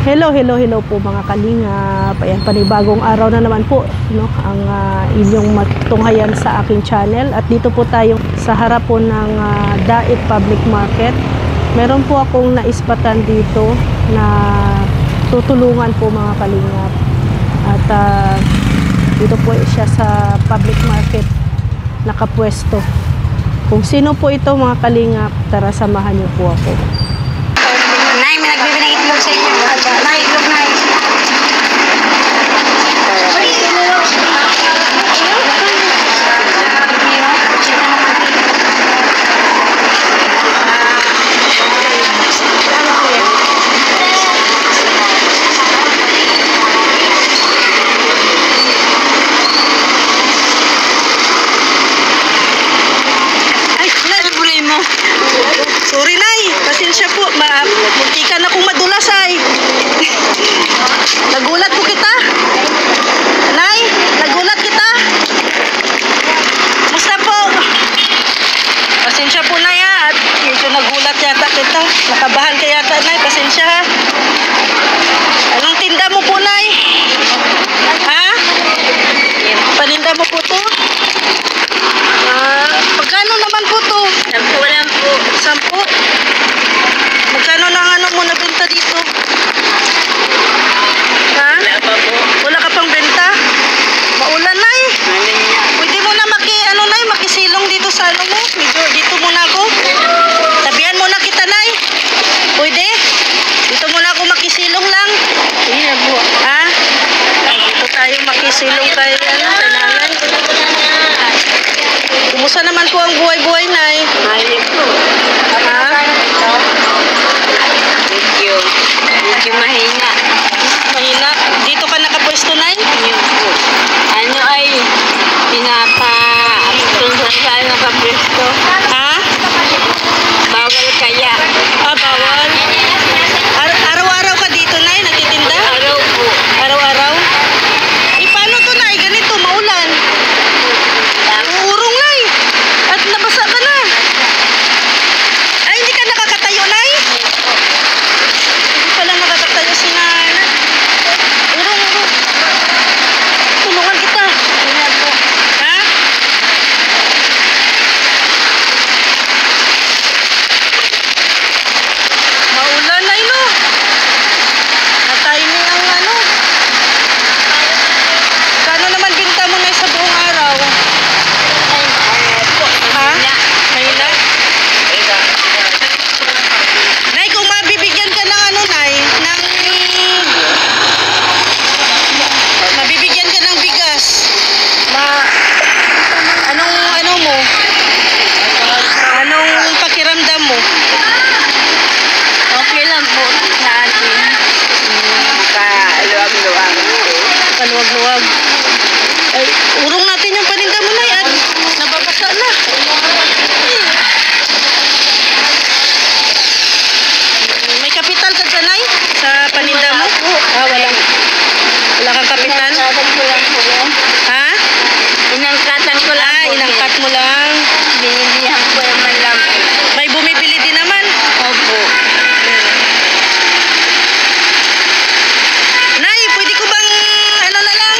Hello po mga kalingap. Ayan, panibagong araw na naman po, no, ang inyong matunghayan sa aking channel. At dito po tayo sa harap po ng Dait Public Market. Meron po akong naispatan dito na tutulungan po mga kalingap. At dito po siya sa public market nakapwesto. Kung sino po ito mga kalingap, tara samahan niyo po ako. Nay, may nagbibigay ng itlog sa inyo. Nay, itlog na. Ay, nagulay mo. Sorry, Nay. Pasensya po. Muntikan akong madulas, ay. Nagulat po kita. Nay, nagulat kita. Musta po? Pasensya po, Nay, ha. At medyo nagulat yata kita. Nakabahan ka yata, Nay. Pasensya, ha. Anong tinda mo po, Nay? Ha? Paninda mo po to? Pagkano naman po to? 10 lang po. 10? Magkano lang ano mo nabenta dito? Ha? Wala pa po. Wala ka pang benta? Maulan, Nay. Pwede mo na makisilong dito sa ano mo? Medyo dito muna ako. Tabihan muna kita, Nay. Pwede? Dito muna ako makisilong lang. Iya po. Ha? Dito tayo makisilong kay sa nanay. Kumusta naman po ang buhay-buhay, Nay? Ayos po. Ha? Medyo mahina. Mahina? Dito ka nakapwesto, Nay? Yun po. Ano ay pinapa-apitong sa nakapwesto. Ha? Bawal kaya. Bawal? Araw-araw ka dito, Nay? Nagtitinda? Araw po. Araw-araw? Paano to, Nay? Ganito, maulan. Uurong, Nay. At nabasa ka na. Ay, hindi ka nakakatayo, Nay? Hindi pala nakakatayo si Nay. Urong. Tulungan kita. Ha? Maulan, Nay, no? Natay niya ang ano. Kano naman binta mo, Nay, sa buong araw? Ha? Mahina? Nay, kung mabibigyan ka ng ano, Nay, mabibigyan ka ng bigas, anong mo? Anong pakiramdam mo? Okay lang po sa atin. Kaluwag-luwag. Kaluwag-luwag. Ay, urong natin yung paninda mo, Nay, at nababasa na. May kapital ka dyan, Nay? Sa paninda mo? Wala kang kapital? Ha? Inangkatan ko lang. Inangkat mo lang. Binibilihan ko naman lang. May bumibili din naman? Opo. Nay, pwede ko bang ano na lang?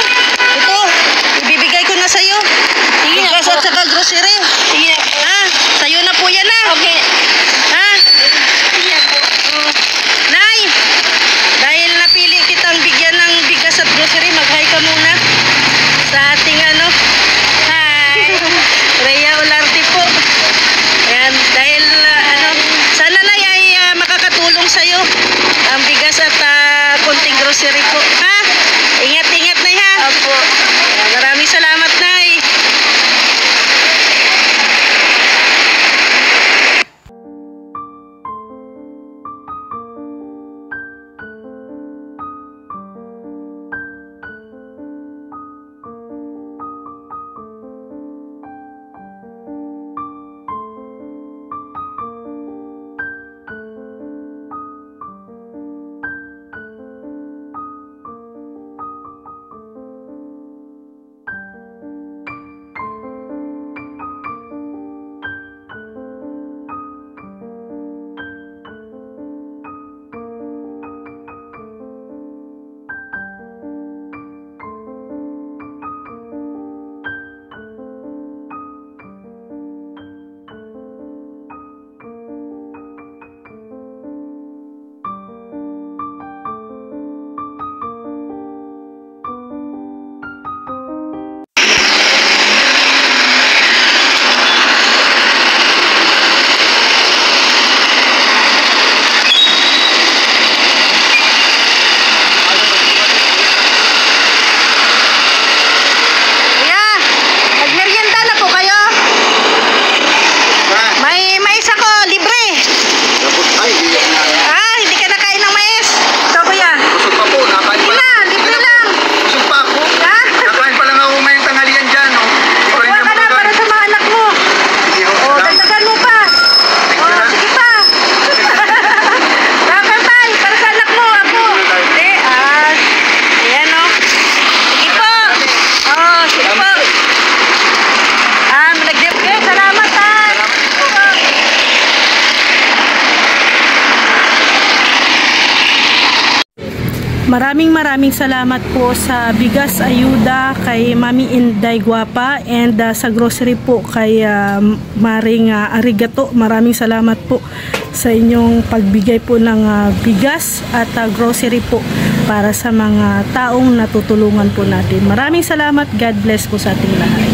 Maraming salamat po sa bigas ayuda kay Mami Inday Guapa and sa grocery po kay Maring Arigato. Maraming salamat po sa inyong pagbigay po ng bigas at grocery po para sa mga taong natutulungan po natin. Maraming salamat. God bless po sa ating lahat.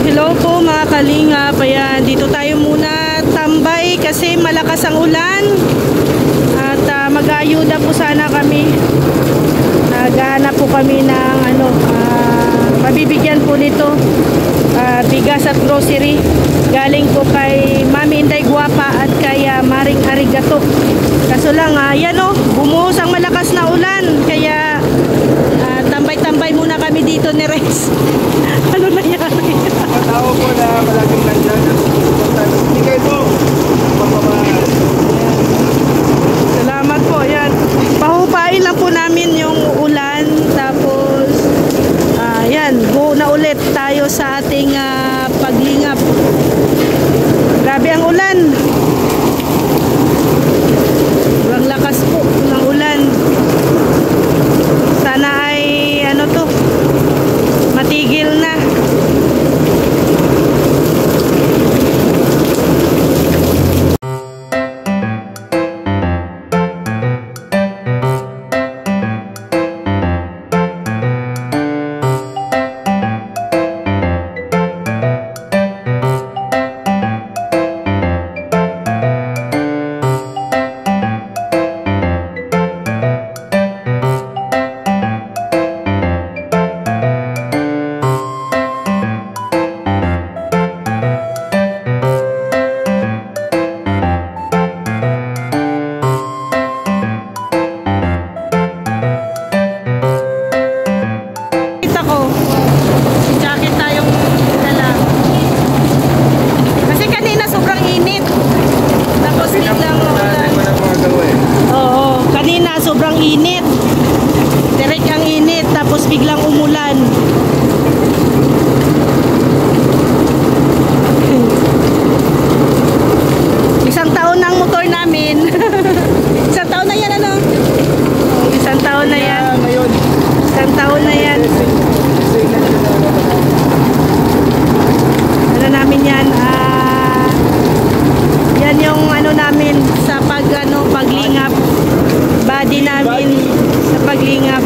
Hello po mga kalingap. Ayan, dito tayo muna tambay kasi malakas ang ulan. At mag-aayuda po sana kami. Naghahanap po kami ng mabibigyan po nito bigas at grocery. Galing po kay Mami Inday Guapa at kay Maring Arigato. Kaso lang, yan bumuhos ang malakas na ulan. Kaya tambay-tambay muna kami dito ni Rex. Ano nangyari? Tao po na malaking nandyan. Bigay po. Salamat po. Yan. Pahupain lang po namin yung ulan. Tapos, yan. Go na ulit tayo sa ating paglingap. Grabe ang ulan. Walang lakas po ng ulan. Sana ay matigil na. Sobrang init. Direk ang init tapos biglang umulan. Isang taon na ang motor namin. Isang taon na yan Isang taon na yan. Isang taon na yan. Ano namin yan? Yan yung namin sa paglingap. Body namin sa paglingap.